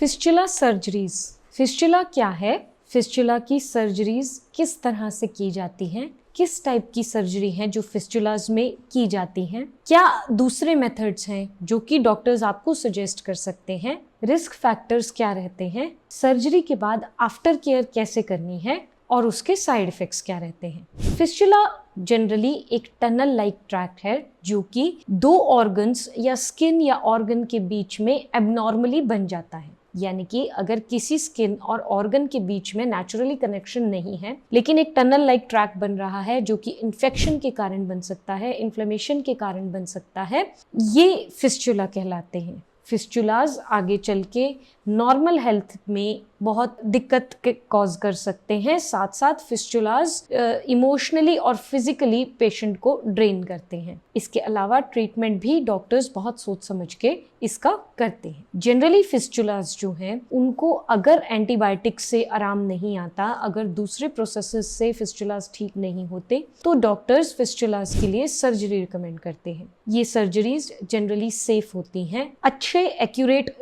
Fistula surgeries. Fistula क्या है? Fistula की सर्जरीज किस तरह से की जाती हैं? किस टाइप की सर्जरी है जो फिस्चुलाज में की जाती हैं? क्या दूसरे मेथड्स हैं जो कि डॉक्टर्स आपको सजेस्ट कर सकते हैं? रिस्क फैक्टर्स क्या रहते हैं? सर्जरी के बाद आफ्टर केयर कैसे करनी है और उसके साइड इफेक्ट्स क्या रहते हैं? फिस्चुला जनरली एक टनल लाइक ट्रैक्ट है जो कि दो ऑर्गन्स या स्किन या ऑर्गन के बीच में एबनॉर्मली बन जाता है। यानी कि अगर किसी स्किन और ऑर्गन के बीच में नेचुरली कनेक्शन नहीं है लेकिन एक टनल लाइक ट्रैक बन रहा है जो कि इन्फेक्शन के कारण बन सकता है, इन्फ्लेमेशन के कारण बन सकता है, ये फिस्चुला कहलाते हैं। फिस्चुलाज आगे चल के नॉर्मल हेल्थ में बहुत दिक्कत कॉज कर सकते हैं। साथ साथ फिस्चुलाज इमोशनली और फिजिकली पेशेंट को ड्रेन करते हैं। इसके अलावा ट्रीटमेंट भी डॉक्टर्स बहुत सोच समझ के इसका करते हैं। जनरली फिस्चुलाज जो हैं उनको अगर एंटीबायोटिक से आराम नहीं आता, अगर दूसरे प्रोसेसेस से फिस्चुलाज ठीक नहीं होते तो डॉक्टर्स फिस्चुलाज के लिए सर्जरी रिकमेंड करते हैं। ये सर्जरीज जनरली सेफ होती हैं, अच्छे एक्यूरेट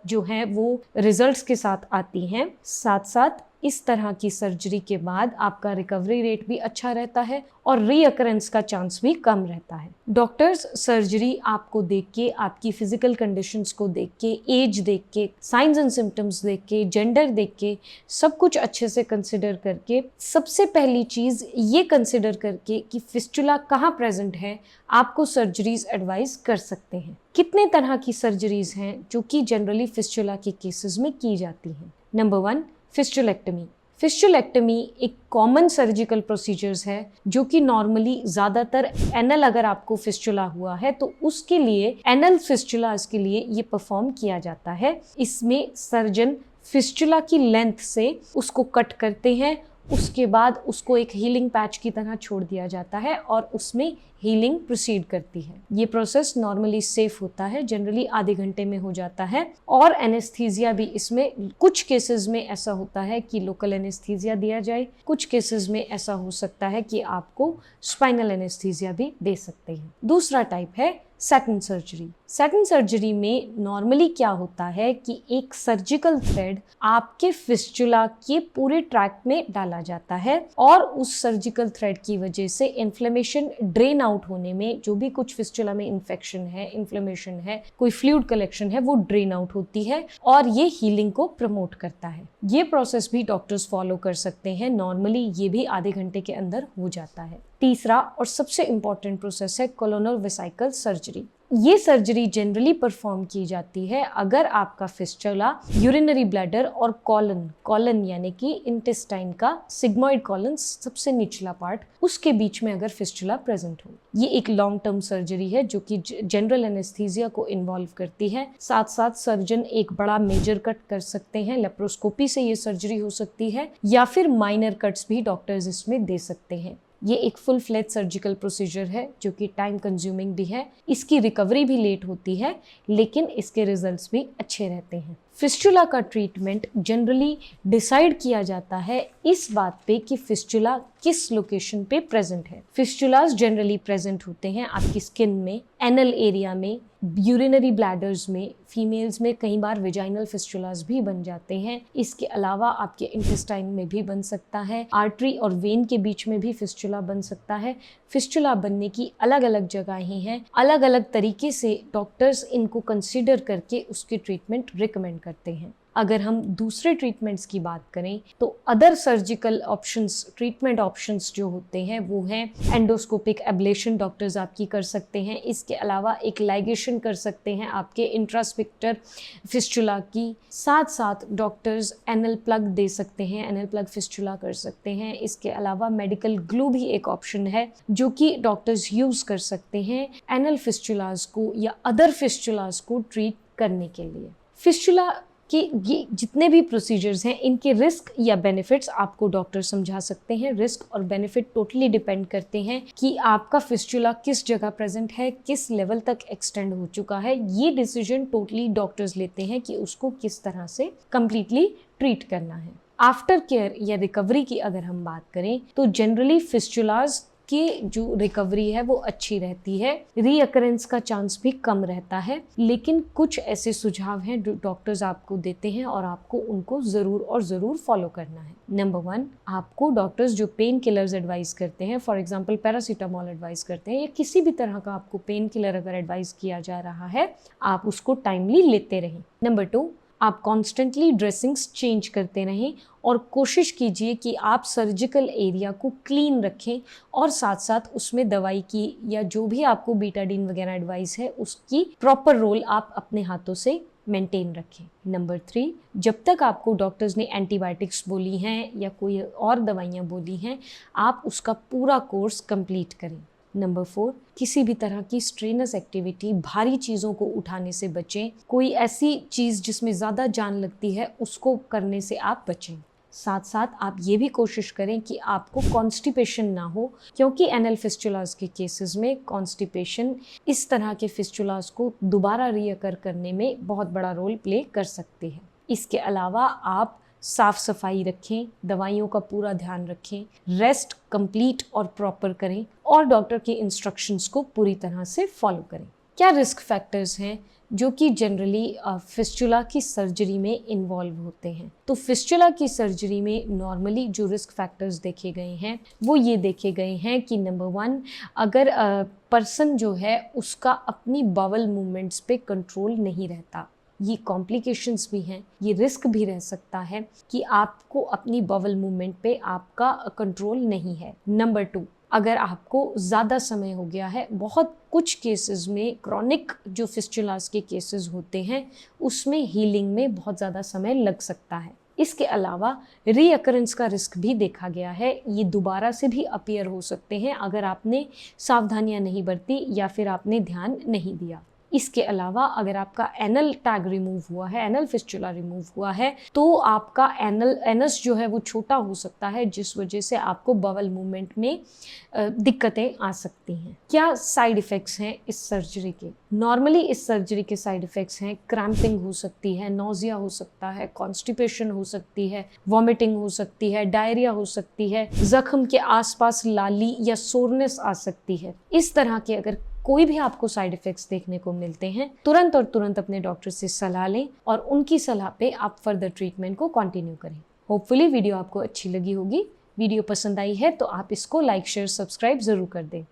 जो हैं वो रिजल्ट्स के साथ आती हैं। साथ साथ इस तरह की सर्जरी के बाद आपका रिकवरी रेट भी अच्छा रहता है और रीअकरेंस का चांस भी कम रहता है। डॉक्टर्स सर्जरी आपको देख के, आपकी फिजिकल कंडीशंस को देख के, एज देख के, साइंस एंड सिम्टम्स देख के, जेंडर देख के, सब कुछ अच्छे से कंसिडर करके, सबसे पहली चीज ये कंसिडर करके कि फिस्चुला कहाँ प्रेजेंट है, आपको सर्जरीज एडवाइस कर सकते हैं। कितने तरह की सर्जरीज हैं जो कि जनरली फिस्चुला के केसेस में की जाती हैं? नंबर 1, फिस्चुलेक्टमी। फिस्चुलेक्टमी एक कॉमन सर्जिकल प्रोसीजर्स है जो कि नॉर्मली ज़्यादातर एनल, अगर आपको फिस्चुला हुआ है तो उसके लिए, एनल फिस्चुलास के लिए ये परफॉर्म किया जाता है। इसमें सर्जन फिस्चुला की लेंथ से उसको कट करते हैं, उसके बाद उसको एक हीलिंग पैच की तरह छोड़ दिया जाता है और उसमें हीलिंग प्रोसीड करती है। ये प्रोसेस नॉर्मली सेफ होता है, जनरली आधे घंटे में हो जाता है और एनेस्थीसिया भी इसमें कुछ केसेस में ऐसा होता है कि लोकल एनेस्थीसिया दिया जाए, कुछ केसेस में ऐसा हो सकता है कि आपको स्पाइनल एनेस्थीसिया भी दे सकते हैं। दूसरा टाइप है सैटिन सर्जरी। सैटिन सर्जरी में नॉर्मली क्या होता है कि एक सर्जिकल थ्रेड आपके फिस्चुला के पूरे ट्रैक में डाला जाता है और उस सर्जिकल थ्रेड की वजह से इन्फ्लेमेशन ड्रेन आउट होने में, जो भी कुछ फिस्चुला में इन्फेक्शन है, इन्फ्लेमेशन है, कोई फ्लूइड कलेक्शन है, वो ड्रेन आउट होती है और ये हीलिंग को प्रमोट करता है। ये प्रोसेस भी डॉक्टर्स फॉलो कर सकते हैं। नॉर्मली ये भी आधे घंटे के अंदर हो जाता है। तीसरा और सबसे इंपॉर्टेंट प्रोसेस है कोलोनल वेसिकल सर्जरी। ये सर्जरी जनरली परफॉर्म की जाती है अगर आपका फिस्चुला यूरिनरी ब्लैडर और कॉलन यानी कि इंटेस्टाइन का सिग्मॉइड कॉलन, सबसे निचला पार्ट, उसके बीच में अगर फिस्चुला प्रेजेंट हो। ये एक लॉन्ग टर्म सर्जरी है जो कि जनरल एनेस्थीसिया को इन्वॉल्व करती है। साथ साथ सर्जन एक बड़ा मेजर कट कर सकते हैं, लेप्रोस्कोपी से ये सर्जरी हो सकती है या फिर माइनर कट्स भी डॉक्टर्स इसमें दे सकते हैं। ये एक फुल फ्लेज सर्जिकल प्रोसीजर है जो कि टाइम कंज्यूमिंग भी है, इसकी रिकवरी भी लेट होती है लेकिन इसके रिजल्ट्स भी अच्छे रहते हैं। फिस्चुला का ट्रीटमेंट जनरली डिसाइड किया जाता है इस बात पे कि फिस्चुला किस लोकेशन पे प्रेजेंट है। फिस्चुलास जनरली प्रेजेंट होते हैं आपकी स्किन में, एनल एरिया में, यूरिनरी ब्लैडर्स में, फीमेल्स में कई बार वेजाइनल फिस्चुलास भी बन जाते हैं। इसके अलावा आपके इंटेस्टाइन में भी बन सकता है, आर्टरी और वेन के बीच में भी फिस्चुला बन सकता है। फिस्चुला बनने की अलग अलग जगहें हैं, अलग अलग तरीके से डॉक्टर्स इनको कंसिडर करके उसकी ट्रीटमेंट रिकमेंड करते हैं। अगर हम दूसरे ट्रीटमेंट्स की बात करें तो other surgical options, treatment options जो होते हैं वो हैं एंडोस्कोपिक एब्लेशन डॉक्टर्स आपकी कर सकते हैं। इसके अलावा एक लाइगेशन कर सकते हैं आपके इंट्रास्पिक्टर फिस्चुला की। साथ साथ डॉक्टर्स एनल प्लग दे सकते हैं, एनल प्लग फिस्चुला कर सकते हैं। इसके अलावा मेडिकल ग्लू भी एक ऑप्शन है जो कि डॉक्टर्स यूज़ कर सकते हैं एनल फिस्चुलास को या अदर फिस्चुलास को ट्रीट करने के लिए। फिस्चुला कि ये जितने भी प्रोसीजर्स हैं इनके रिस्क या बेनिफिट्स आपको डॉक्टर समझा सकते हैं। रिस्क और बेनिफिट टोटली डिपेंड करते हैं कि आपका फिस्चुला किस जगह प्रेजेंट है, किस लेवल तक एक्सटेंड हो चुका है। ये डिसीजन टोटली डॉक्टर्स लेते हैं कि उसको किस तरह से कंप्लीटली ट्रीट करना है। आफ्टर केयर या रिकवरी की अगर हम बात करें तो जनरली फिस्चुलाज आपके जो रिकवरी है वो अच्छी रहती है, रीअकरेंस का चांस भी कम रहता है। लेकिन कुछ ऐसे सुझाव हैं जो डॉक्टर्स आपको देते हैं और आपको उनको ज़रूर फॉलो करना है। नंबर 1, आपको डॉक्टर्स जो पेन किलर्स एडवाइस करते हैं, फॉर एग्जांपल पैरासीटामोल एडवाइस करते हैं या किसी भी तरह का आपको पेन किलर अगर एडवाइस किया जा रहा है, आप उसको टाइमली लेते रहें। नंबर 2, आप कॉन्स्टेंटली ड्रेसिंग्स चेंज करते रहें और कोशिश कीजिए कि आप सर्जिकल एरिया को क्लीन रखें और साथ साथ उसमें दवाई की या जो भी आपको बीटाडीन वगैरह एडवाइस है उसकी प्रॉपर रोल आप अपने हाथों से मेंटेन रखें। नंबर 3, जब तक आपको डॉक्टर्स ने एंटीबायोटिक्स बोली हैं या कोई और दवाइयाँ बोली हैं, आप उसका पूरा कोर्स कंप्लीट करें। नंबर 4, किसी भी तरह की स्ट्रेनस एक्टिविटी, भारी चीज़ों को उठाने से बचें। कोई ऐसी चीज़ जिसमें ज़्यादा जान लगती है उसको करने से आप बचें। साथ साथ आप ये भी कोशिश करें कि आपको कॉन्स्टिपेशन ना हो, क्योंकि एनल फिस्चुलास के केसेस में कॉन्स्टिपेशन इस तरह के फिस्चुलास को दोबारा रीअकर करने में बहुत बड़ा रोल प्ले कर सकते हैं। इसके अलावा आप साफ सफाई रखें, दवाइयों का पूरा ध्यान रखें, रेस्ट कंप्लीट और प्रॉपर करें और डॉक्टर के इंस्ट्रक्शंस को पूरी तरह से फॉलो करें। क्या रिस्क फैक्टर्स हैं जो कि जनरली फिस्चुला की सर्जरी में इन्वॉल्व होते हैं? तो फिस्चुला की सर्जरी में नॉर्मली जो रिस्क फैक्टर्स देखे गए हैं वो ये देखे गए हैं कि नंबर 1, अगर पर्सन जो है उसका अपनी बावल मूवमेंट्स पे कंट्रोल नहीं रहता, ये कॉम्प्लिकेशंस भी हैं, ये रिस्क भी रह सकता है कि आपको अपनी बावल मूवमेंट पे आपका कंट्रोल नहीं है। नंबर 2, अगर आपको ज़्यादा समय हो गया है, बहुत कुछ केसेस में क्रॉनिक जो फिस्चुलास के केसेस होते हैं उसमें हीलिंग में बहुत ज़्यादा समय लग सकता है। इसके अलावा रीअकरेंस का रिस्क भी देखा गया है, ये दोबारा से भी अपीयर हो सकते हैं अगर आपने सावधानियां नहीं बरती या फिर आपने ध्यान नहीं दिया। इसके अलावा अगर आपका एनल टैग रिमूव हुआ है, एनल फिस्चुला रिमूव हुआ है, तो आपका एनस जो है वो छोटा हो सकता है, जिस वजह से आपको बावल मूवमेंट में दिक्कतें आ सकती हैं। क्या साइड इफ़ेक्ट्स हैं इस सर्जरी के? नॉर्मली इस सर्जरी के साइड इफ़ेक्ट्स हैं, क्रैम्पिंग हो सकती है, नोजिया हो सकता है, कॉन्स्टिपेशन हो सकती है, वॉमिटिंग हो सकती है, डायरिया हो सकती है, जख्म के आसपास लाली या सोरनेस आ सकती है। इस तरह के अगर कोई भी आपको साइड इफ़ेक्ट्स देखने को मिलते हैं, तुरंत अपने डॉक्टर से सलाह लें और उनकी सलाह पे आप फर्दर ट्रीटमेंट को कंटिन्यू करें। होपफुली वीडियो आपको अच्छी लगी होगी। वीडियो पसंद आई है तो आप इसको लाइक, शेयर, सब्सक्राइब ज़रूर कर दें।